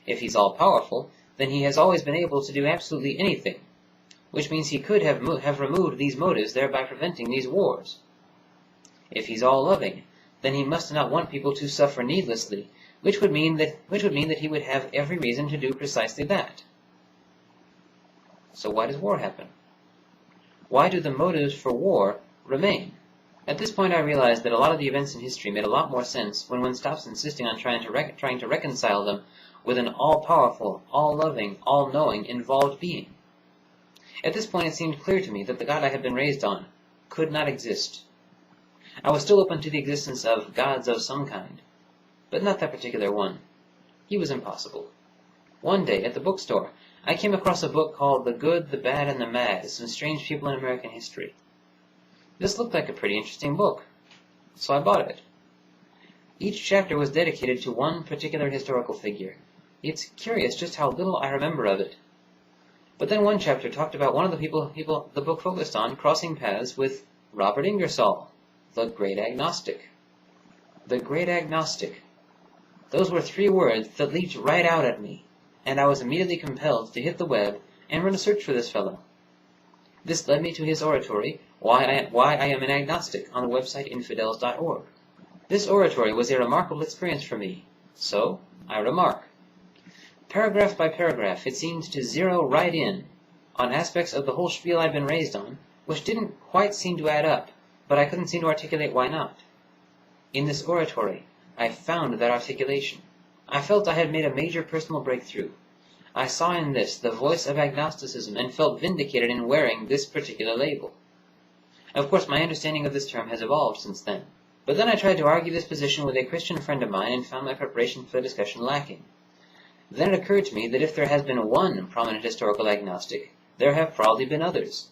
If he's all-powerful, then he has always been able to do absolutely anything, which means he could have removed these motives, thereby preventing these wars. If he's all-loving, then he must not want people to suffer needlessly, which would mean that he would have every reason to do precisely that. So why does war happen? Why do the motives for war remain? At this point I realized that a lot of the events in history made a lot more sense when one stops insisting on trying to reconcile them with an all-powerful, all-loving, all-knowing, involved being. At this point it seemed clear to me that the God I had been raised on could not exist. I was still open to the existence of gods of some kind, but not that particular one. He was impossible. One day, at the bookstore, I came across a book called The Good, the Bad, and the Mad, Some Strange People in American History. This looked like a pretty interesting book, so I bought it. Each chapter was dedicated to one particular historical figure. It's curious just how little I remember of it. But then one chapter talked about one of the people the book focused on crossing paths with Robert Ingersoll, the Great Agnostic. The Great Agnostic. Those were 3 words that leaped right out at me, and I was immediately compelled to hit the web and run a search for this fellow. This led me to his oratory, Why I Am an Agnostic, on the website infidels.org. This oratory was a remarkable experience for me, so I remark. Paragraph by paragraph, it seemed to zero right in on aspects of the whole spiel I'd been raised on, which didn't quite seem to add up, but I couldn't seem to articulate why not. In this oratory, I found that articulation. I felt I had made a major personal breakthrough. I saw in this the voice of agnosticism and felt vindicated in wearing this particular label. Of course, my understanding of this term has evolved since then. But then I tried to argue this position with a Christian friend of mine and found my preparation for the discussion lacking. Then it occurred to me that if there has been one prominent historical agnostic, there have probably been others.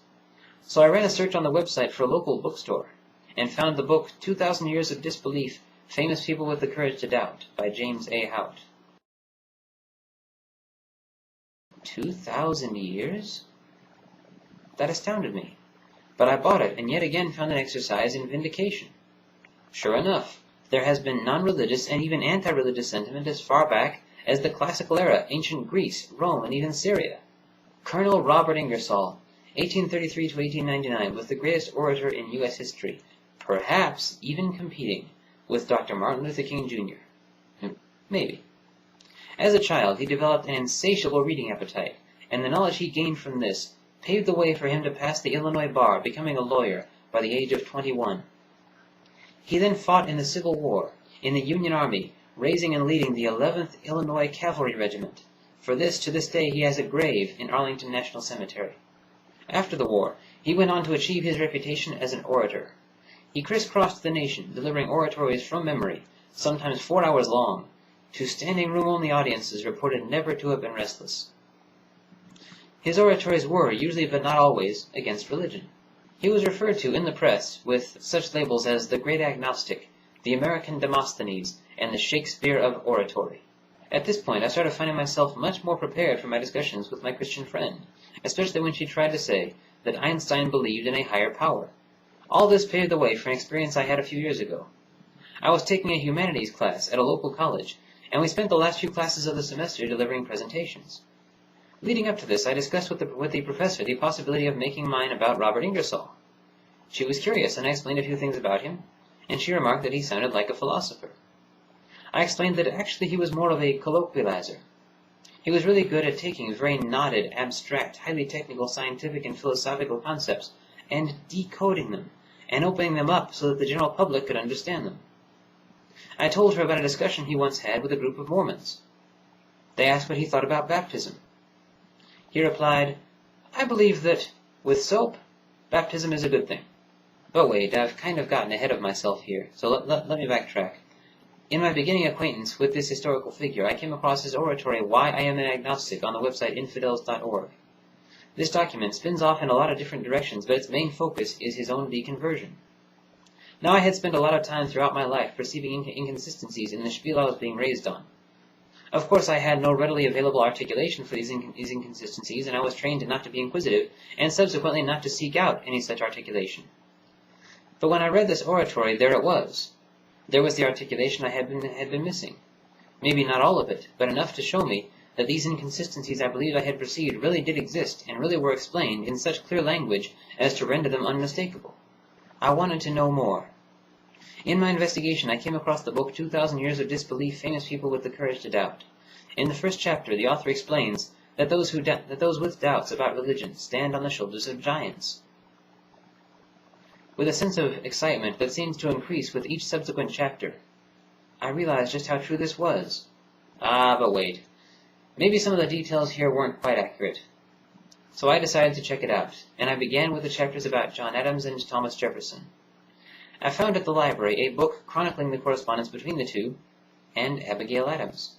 So I ran a search on the website for a local bookstore, and found the book 2,000 Years of Disbelief, Famous People with the Courage to Doubt, by James A. Hout. 2,000 years? That astounded me. But I bought it, and yet again found an exercise in vindication. Sure enough, there has been non-religious and even anti-religious sentiment as far back as the classical era, ancient Greece, Rome, and even Syria. Colonel Robert Ingersoll, 1833 to 1899, was the greatest orator in U.S. history, perhaps even competing with Dr. Martin Luther King Jr. Maybe. As a child, he developed an insatiable reading appetite, and the knowledge he gained from this paved the way for him to pass the Illinois bar, becoming a lawyer by the age of 21. He then fought in the Civil War, in the Union Army, raising and leading the 11th Illinois Cavalry Regiment. For this, to this day, he has a grave in Arlington National Cemetery. After the war, he went on to achieve his reputation as an orator. He crisscrossed the nation, delivering oratories from memory, sometimes 4 hours long, to standing-room-only audiences reported never to have been restless. His oratories were, usually but not always, against religion. He was referred to in the press with such labels as the Great Agnostic, the American Demosthenes, and the Shakespeare of oratory. At this point, I started finding myself much more prepared for my discussions with my Christian friend, especially when she tried to say that Einstein believed in a higher power. All this paved the way for an experience I had a few years ago. I was taking a humanities class at a local college, and we spent the last few classes of the semester delivering presentations. Leading up to this, I discussed with the professor the possibility of making mine about Robert Ingersoll. She was curious, and I explained a few things about him, and she remarked that he sounded like a philosopher. I explained that actually he was more of a colloquializer. He was really good at taking very knotted, abstract, highly technical scientific and philosophical concepts and decoding them, and opening them up so that the general public could understand them. I told her about a discussion he once had with a group of Mormons. They asked what he thought about baptism. He replied, "I believe that, with soap, baptism is a good thing." But wait, I've kind of gotten ahead of myself here, so let me backtrack. In my beginning acquaintance with this historical figure, I came across his oratory Why I Am an Agnostic on the website infidels.org. This document spins off in a lot of different directions, but its main focus is his own deconversion. Now I had spent a lot of time throughout my life perceiving inconsistencies in the spiel I was being raised on. Of course, I had no readily available articulation for these inconsistencies, and I was trained not to be inquisitive, and subsequently not to seek out any such articulation. But when I read this oratory, there it was. There was the articulation I had been missing. Maybe not all of it, but enough to show me that these inconsistencies I believed I had perceived really did exist and really were explained in such clear language as to render them unmistakable. I wanted to know more. In my investigation, I came across the book 2,000 Years of Disbelief, Famous People with the Courage to Doubt. In the first chapter, the author explains that those with doubts about religion stand on the shoulders of giants. With a sense of excitement that seems to increase with each subsequent chapter, I realized just how true this was. But wait. Maybe some of the details here weren't quite accurate. So I decided to check it out, and I began with the chapters about John Adams and Thomas Jefferson. I found at the library a book chronicling the correspondence between the two and Abigail Adams.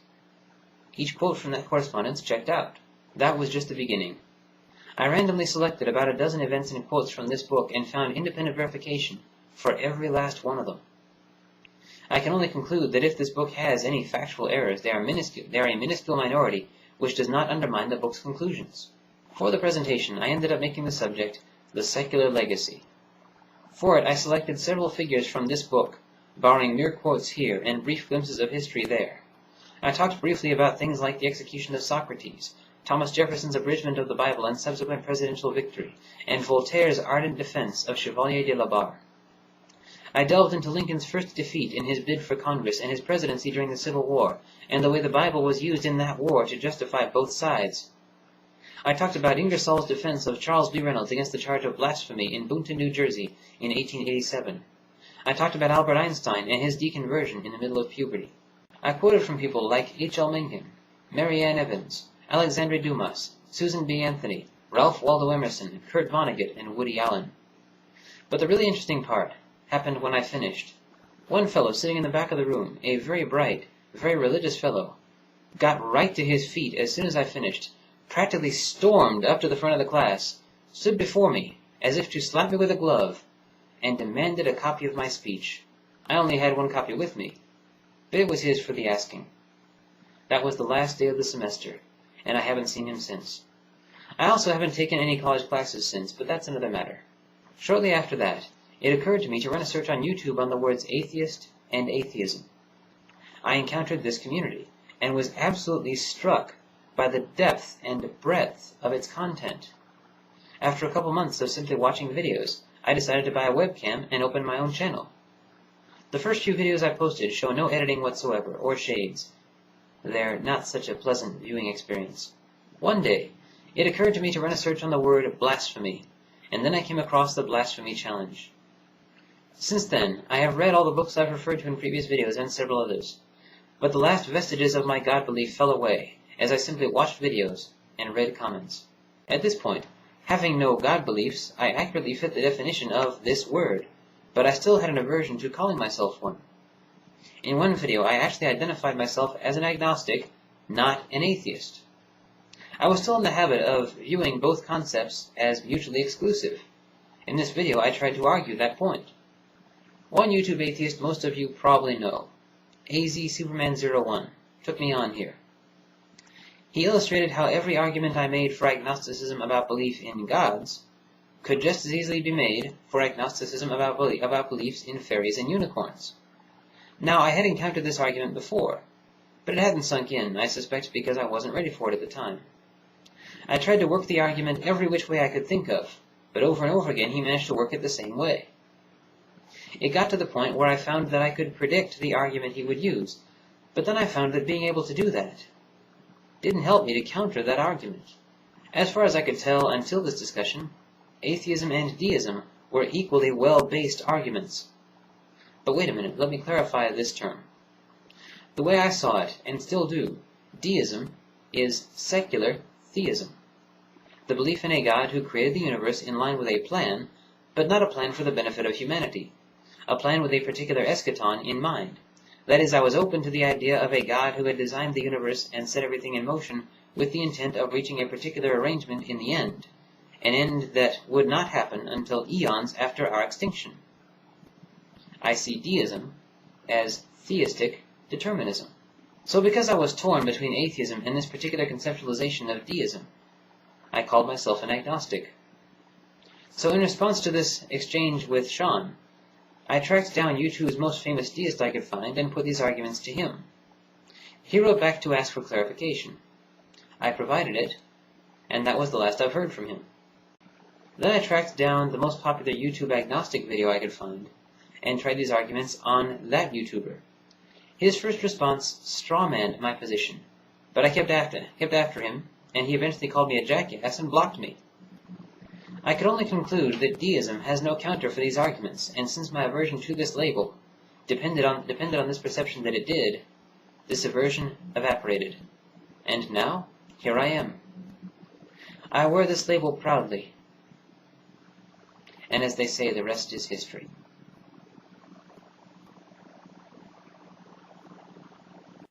Each quote from that correspondence checked out. That was just the beginning. I randomly selected about a dozen events and quotes from this book and found independent verification for every last one of them. I can only conclude that if this book has any factual errors, they are a minuscule minority, which does not undermine the book's conclusions. For the presentation, I ended up making the subject the secular legacy. For it, I selected several figures from this book, borrowing mere quotes here and brief glimpses of history there. I talked briefly about things like the execution of Socrates, Thomas Jefferson's abridgment of the Bible and subsequent presidential victory, and Voltaire's ardent defense of Chevalier de la Barre. I delved into Lincoln's first defeat in his bid for Congress and his presidency during the Civil War, and the way the Bible was used in that war to justify both sides. I talked about Ingersoll's defense of Charles B. Reynolds against the charge of blasphemy in Boonton, New Jersey in 1887. I talked about Albert Einstein and his deconversion in the middle of puberty. I quoted from people like H.L. Mencken, Mary Ann Evans, Alexandre Dumas, Susan B. Anthony, Ralph Waldo Emerson, Kurt Vonnegut, and Woody Allen. But the really interesting part happened when I finished. One fellow sitting in the back of the room, a very bright, very religious fellow, got right to his feet as soon as I finished, practically stormed up to the front of the class, stood before me, as if to slap me with a glove, and demanded a copy of my speech. I only had one copy with me, but it was his for the asking. That was the last day of the semester, and I haven't seen him since. I also haven't taken any college classes since, but that's another matter. Shortly after that, it occurred to me to run a search on YouTube on the words atheist and atheism. I encountered this community, and was absolutely struck by the depth and breadth of its content. After a couple months of simply watching videos, I decided to buy a webcam and open my own channel. The first few videos I posted show no editing whatsoever, or shades. They're not such a pleasant viewing experience. One day, it occurred to me to run a search on the word blasphemy, and then I came across the Blasphemy Challenge. Since then, I have read all the books I've referred to in previous videos and several others, but the last vestiges of my God belief fell away as I simply watched videos and read comments. At this point, having no God beliefs, I accurately fit the definition of this word, but I still had an aversion to calling myself one. In one video, I actually identified myself as an agnostic, not an atheist. I was still in the habit of viewing both concepts as mutually exclusive. In this video, I tried to argue that point. One YouTube atheist most of you probably know, AZ-Superman01, took me on here. He illustrated how every argument I made for agnosticism about belief in gods could just as easily be made for agnosticism about beliefs in fairies and unicorns. Now, I had encountered this argument before, but it hadn't sunk in, I suspect because I wasn't ready for it at the time. I tried to work the argument every which way I could think of, but over and over again he managed to work it the same way. It got to the point where I found that I could predict the argument he would use, but then I found that being able to do that didn't help me to counter that argument. As far as I could tell until this discussion, atheism and deism were equally well-based arguments. But wait a minute, let me clarify this term. The way I saw it, and still do, deism is secular theism. The belief in a God who created the universe in line with a plan, but not a plan for the benefit of humanity. A plan with a particular eschaton in mind. That is, I was open to the idea of a God who had designed the universe and set everything in motion with the intent of reaching a particular arrangement in the end, an end that would not happen until eons after our extinction. I see deism as theistic determinism. So because I was torn between atheism and this particular conceptualization of deism, I called myself an agnostic. So in response to this exchange with Sean, I tracked down YouTube's most famous deist I could find and put these arguments to him. He wrote back to ask for clarification. I provided it, and that was the last I've heard from him. Then I tracked down the most popular YouTube agnostic video I could find, and tried these arguments on that YouTuber. His first response strawmanned my position, but I kept after him, and he eventually called me a jackass and blocked me. I could only conclude that deism has no counter for these arguments, and since my aversion to this label depended on this perception that it did, this aversion evaporated. And now, here I am. I wear this label proudly, and as they say, the rest is history.